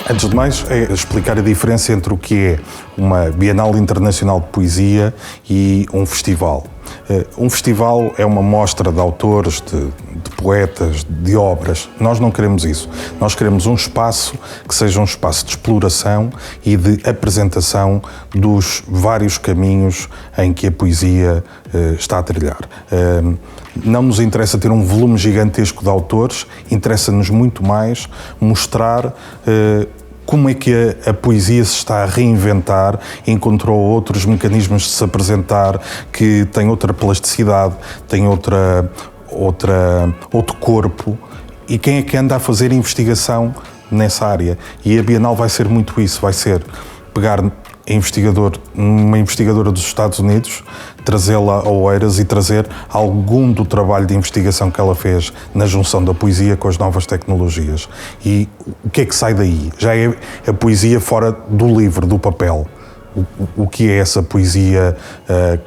Antes de mais, é explicar a diferença entre o que é uma Bienal Internacional de Poesia e um festival. Um festival é uma mostra de autores, de poetas, de obras. Nós não queremos isso. Nós queremos um espaço que seja um espaço de exploração e de apresentação dos vários caminhos em que a poesia está a trilhar. Não nos interessa ter um volume gigantesco de autores, interessa-nos muito mais mostrar como é que a poesia se está a reinventar, encontrou outros mecanismos de se apresentar que têm outra plasticidade, têm outro corpo. E quem é que anda a fazer investigação nessa área? E a Bienal vai ser muito isso, vai ser pegar uma investigadora dos Estados Unidos, trazê-la a Oeiras e trazer algum do trabalho de investigação que ela fez na junção da poesia com as novas tecnologias. E o que é que sai daí? Já é a poesia fora do livro, do papel. O que é essa poesia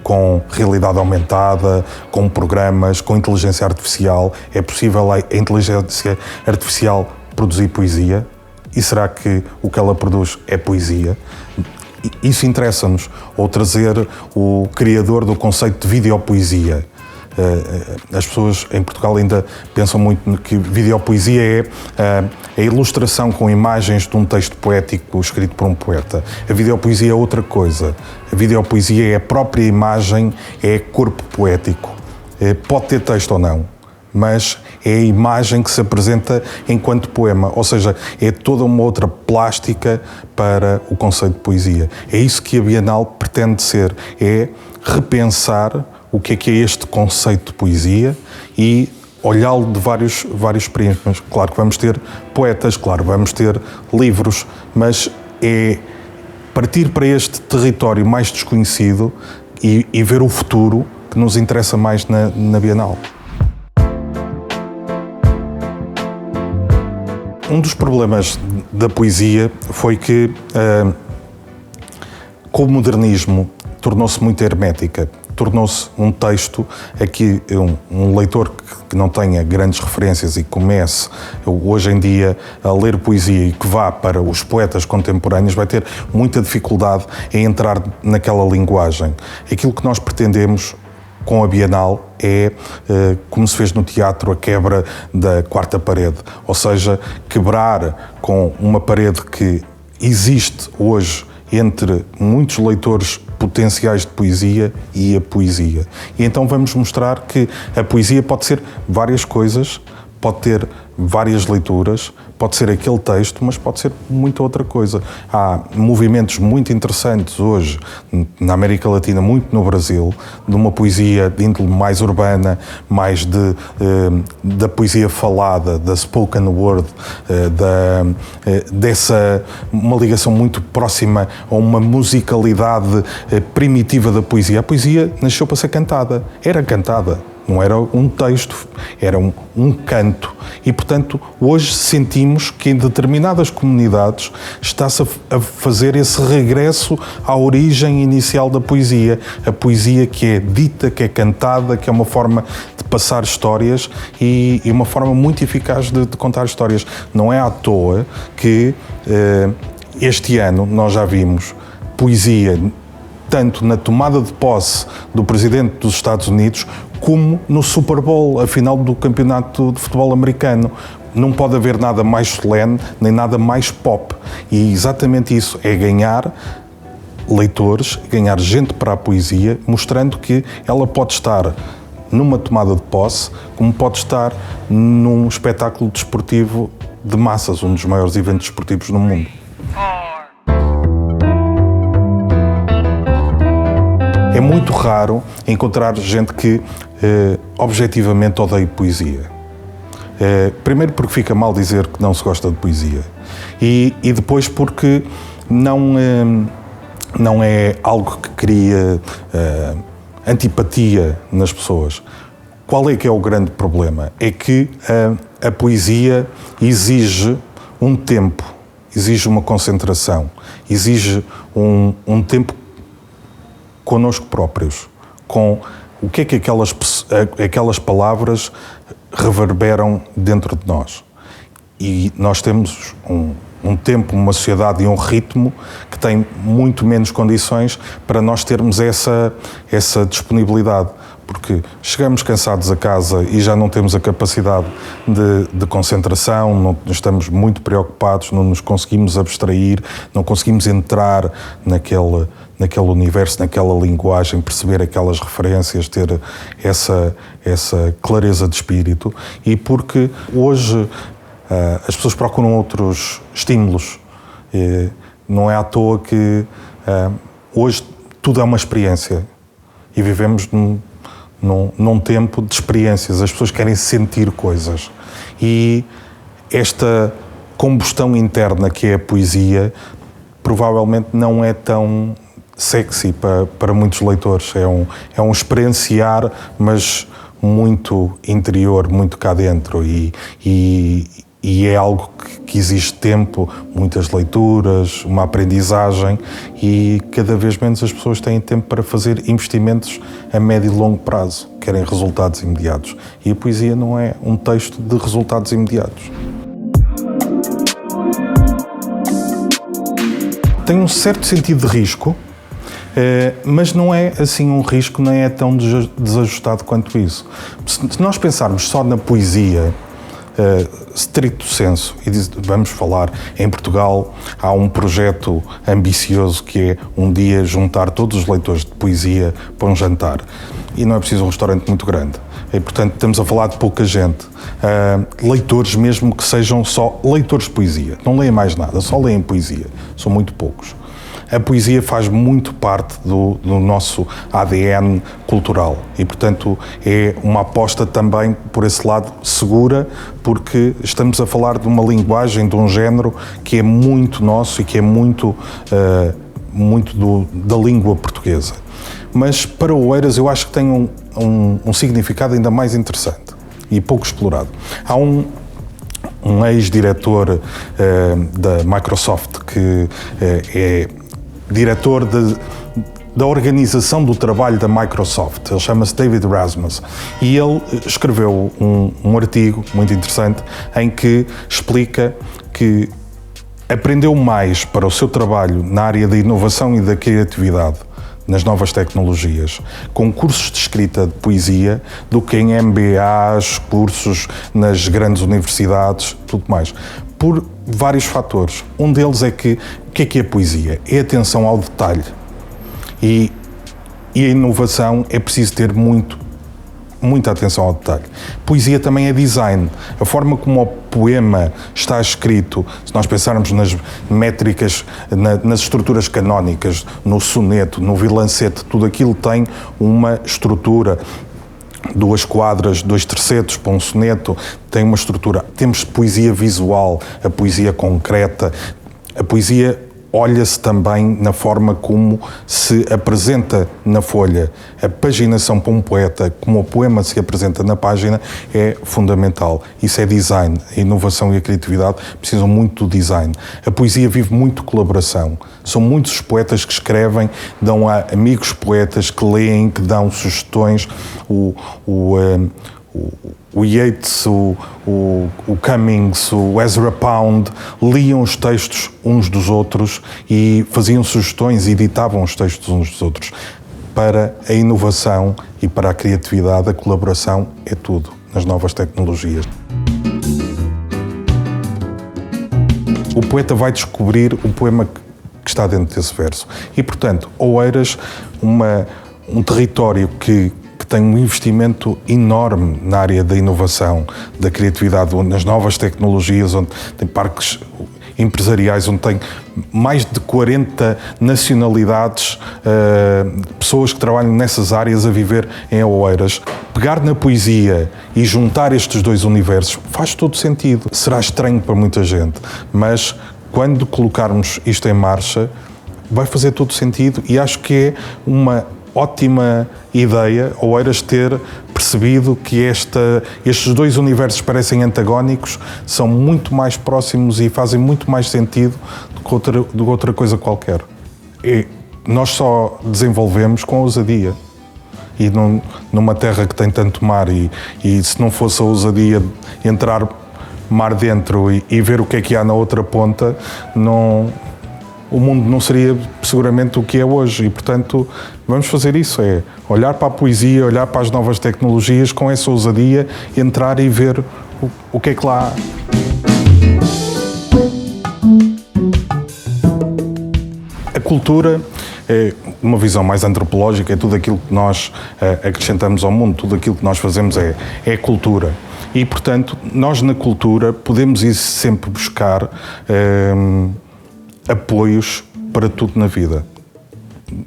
com realidade aumentada, com programas, com inteligência artificial? É possível a inteligência artificial produzir poesia? E será que o que ela produz é poesia? Isso interessa-nos, ou trazer o criador do conceito de videopoesia. As pessoas em Portugal ainda pensam muito que videopoesia é a ilustração com imagens de um texto poético escrito por um poeta. A videopoesia é outra coisa. A videopoesia é a própria imagem, é corpo poético. Pode ter texto ou não, mas é a imagem que se apresenta enquanto poema, ou seja, é toda uma outra plástica para o conceito de poesia. É isso que a Bienal pretende ser, é repensar o que é este conceito de poesia e olhá-lo de vários prismas. Claro que vamos ter poetas, claro, vamos ter livros, mas é partir para este território mais desconhecido e ver o futuro que nos interessa mais na Bienal. Um dos problemas da poesia foi que, com o modernismo, tornou-se muito hermética. Tornou-se um texto aqui, um leitor que não tenha grandes referências e comece hoje em dia a ler poesia e que vá para os poetas contemporâneos vai ter muita dificuldade em entrar naquela linguagem. Aquilo que nós pretendemos com a Bienal é, como se fez no teatro, a quebra da quarta parede, ou seja, quebrar com uma parede que existe hoje entre muitos leitores potenciais de poesia e a poesia. E então vamos mostrar que a poesia pode ser várias coisas, pode ter várias leituras, pode ser aquele texto, mas pode ser muita outra coisa. Há movimentos muito interessantes hoje, na América Latina, muito no Brasil, de uma poesia de índole mais urbana, mais da poesia falada, da spoken word, dessa uma ligação muito próxima a uma musicalidade primitiva da poesia. A poesia nasceu para ser cantada, era cantada. Não era um texto, era um canto. E, portanto, hoje sentimos que em determinadas comunidades está-se a fazer esse regresso à origem inicial da poesia. A poesia que é dita, que é cantada, que é uma forma de passar histórias e uma forma muito eficaz de contar histórias. Não é à toa que este ano nós já vimos poesia tanto na tomada de posse do presidente dos Estados Unidos como no Super Bowl, a final do campeonato de futebol americano. Não pode haver nada mais solene, nem nada mais pop. E exatamente isso é ganhar leitores, ganhar gente para a poesia, mostrando que ela pode estar numa tomada de posse, como pode estar num espetáculo desportivo de massas, um dos maiores eventos desportivos no mundo. É muito raro encontrar gente que objetivamente odeia poesia. Primeiro porque fica mal dizer que não se gosta de poesia e depois porque não é algo que cria antipatia nas pessoas. Qual é que é o grande problema? É que a poesia exige um tempo, exige uma concentração, exige um tempo connosco próprios, com o que é que aquelas palavras reverberam dentro de nós. E nós temos um tempo, uma sociedade e um ritmo que tem muito menos condições para nós termos essa disponibilidade. Porque chegamos cansados a casa e já não temos a capacidade de concentração, não estamos muito preocupados, não nos conseguimos abstrair, não conseguimos entrar naquele universo, naquela linguagem, perceber aquelas referências, ter essa clareza de espírito. E porque hoje as pessoas procuram outros estímulos. Não é à toa que hoje tudo é uma experiência e vivemos num tempo de experiências. As pessoas querem sentir coisas e esta combustão interna que é a poesia provavelmente não é tão sexy para muitos leitores. É um experienciar, mas muito interior, muito cá dentro e é algo que exige tempo, muitas leituras, uma aprendizagem e cada vez menos as pessoas têm tempo para fazer investimentos a médio e longo prazo, querem resultados imediatos. E a poesia não é um texto de resultados imediatos. Tem um certo sentido de risco, mas não é assim um risco, nem é tão desajustado quanto isso. Se nós pensarmos só na poesia, stricto senso, e vamos falar, em Portugal há um projeto ambicioso que é um dia juntar todos os leitores de poesia para um jantar. E não é preciso um restaurante muito grande. E, portanto, estamos a falar de pouca gente. Leitores mesmo que sejam só leitores de poesia. Não leem mais nada, só leem poesia. São muito poucos. A poesia faz muito parte do nosso ADN cultural e, portanto, é uma aposta também, por esse lado, segura, porque estamos a falar de uma linguagem, de um género que é muito nosso e que é muito da língua portuguesa. Mas para Oeiras eu acho que tem um significado ainda mais interessante e pouco explorado. Há um ex-diretor da Microsoft que é diretor da organização do trabalho da Microsoft. Ele chama-se David Rasmus e ele escreveu um artigo muito interessante em que explica que aprendeu mais para o seu trabalho na área da inovação e da criatividade nas novas tecnologias, com cursos de escrita de poesia, do que em MBAs, cursos nas grandes universidades, tudo mais. Por vários fatores. Um deles é que, o que é poesia? É atenção ao detalhe. E a inovação é preciso ter muita atenção ao detalhe. Poesia também é design. A forma como o poema está escrito, se nós pensarmos nas métricas, nas estruturas canónicas, no soneto, no vilancete, tudo aquilo tem uma estrutura. 2 quadras, 2 tercetos para um soneto, tem uma estrutura. Temos poesia visual, a poesia concreta. A poesia olha-se também na forma como se apresenta na folha. A paginação para um poeta, como o poema se apresenta na página, é fundamental. Isso é design. A inovação e a criatividade precisam muito do design. A poesia vive muito de colaboração. São muitos os poetas que escrevem, dão a amigos poetas que leem, que dão sugestões. O Yeats, o Cummings, o Ezra Pound liam os textos uns dos outros e faziam sugestões e editavam os textos uns dos outros. Para a inovação e para a criatividade, a colaboração é tudo nas novas tecnologias. O poeta vai descobrir o poema que está dentro desse verso. E, portanto, Oeiras, um território que tem um investimento enorme na área da inovação, da criatividade, nas novas tecnologias, onde tem parques empresariais, onde tem mais de 40 nacionalidades, pessoas que trabalham nessas áreas a viver em Oeiras. Pegar na poesia e juntar estes dois universos faz todo sentido. Será estranho para muita gente, mas quando colocarmos isto em marcha, vai fazer todo sentido e acho que é uma ótima ideia Oeiras ter percebido que estes dois universos parecem antagónicos, são muito mais próximos e fazem muito mais sentido do que outra coisa qualquer. E nós só desenvolvemos com ousadia. E numa terra que tem tanto mar e se não fosse a ousadia de entrar mar dentro e ver o que é que há na outra ponta, o mundo não seria seguramente o que é hoje. E, portanto, vamos fazer isso, é olhar para a poesia, olhar para as novas tecnologias com essa ousadia, entrar e ver o que é que lá há. A cultura é uma visão mais antropológica, é tudo aquilo que nós acrescentamos ao mundo, tudo aquilo que nós fazemos é cultura. E, portanto, nós na cultura podemos ir sempre buscar apoios para tudo na vida.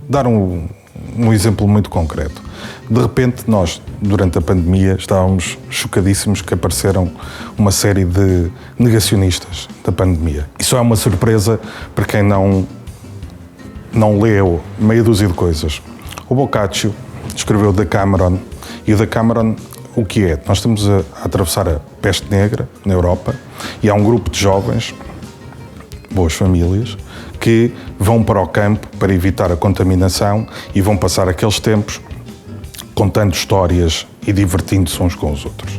Dar um exemplo muito concreto. De repente, nós, durante a pandemia, estávamos chocadíssimos que apareceram uma série de negacionistas da pandemia. Isso é uma surpresa para quem não leu meia dúzia de coisas. O Boccaccio escreveu o Decameron, e o Decameron, o que é? Nós estamos a atravessar a peste negra na Europa e há um grupo de jovens, boas famílias, que vão para o campo para evitar a contaminação e vão passar aqueles tempos contando histórias e divertindo-se uns com os outros.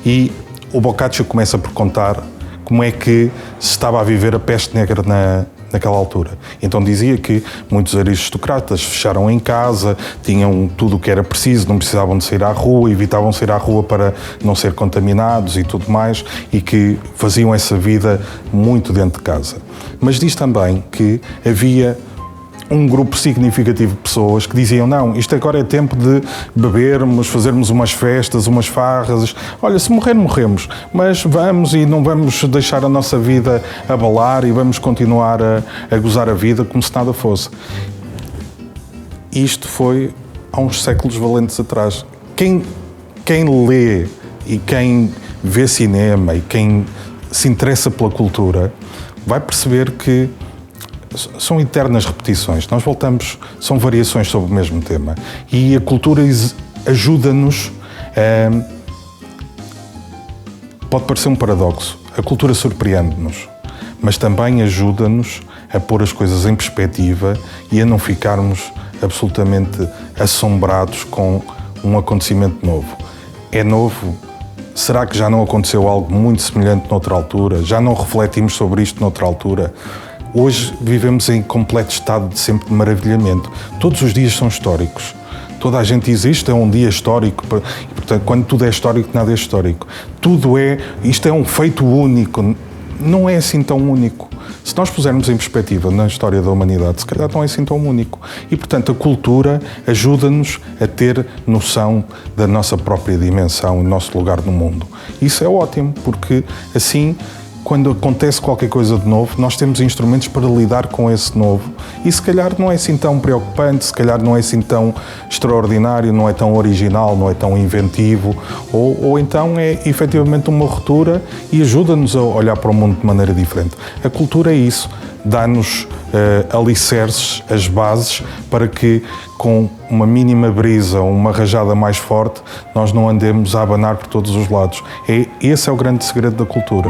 E o Boccaccio começa por contar como é que se estava a viver a peste negra naquela altura. Então dizia que muitos aristocratas fecharam em casa, tinham tudo o que era preciso, não precisavam de sair à rua, evitavam sair à rua para não ser contaminados e tudo mais, e que faziam essa vida muito dentro de casa. Mas diz também que havia um grupo significativo de pessoas que diziam: não, isto agora é tempo de bebermos, fazermos umas festas, umas farras. Olha, se morrer, morremos, mas vamos e não vamos deixar a nossa vida abalar e vamos continuar a gozar a vida como se nada fosse. Isto foi há uns séculos valentes atrás. Quem lê e quem vê cinema e quem se interessa pela cultura vai perceber que são eternas repetições. Nós voltamos, são variações sobre o mesmo tema. E a cultura ajuda-nos pode parecer um paradoxo. A cultura surpreende-nos, mas também ajuda-nos a pôr as coisas em perspectiva e a não ficarmos absolutamente assombrados com um acontecimento novo. É novo? Será que já não aconteceu algo muito semelhante noutra altura? Já não refletimos sobre isto noutra altura? Hoje vivemos em completo estado de sempre de maravilhamento. Todos os dias são históricos. Toda a gente existe, é um dia histórico. E, portanto, quando tudo é histórico, nada é histórico. Isto é um feito único. Não é assim tão único. Se nós pusermos em perspectiva na história da humanidade, se calhar não é assim tão único. E, portanto, a cultura ajuda-nos a ter noção da nossa própria dimensão, do nosso lugar no mundo. Isso é ótimo, porque assim, quando acontece qualquer coisa de novo, nós temos instrumentos para lidar com esse novo. E se calhar não é assim tão preocupante, se calhar não é assim tão extraordinário, não é tão original, não é tão inventivo, ou então é efetivamente uma ruptura e ajuda-nos a olhar para o mundo de maneira diferente. A cultura é isso, dá-nos alicerces, as bases, para que com uma mínima brisa ou uma rajada mais forte, nós não andemos a abanar por todos os lados. Esse é o grande segredo da cultura.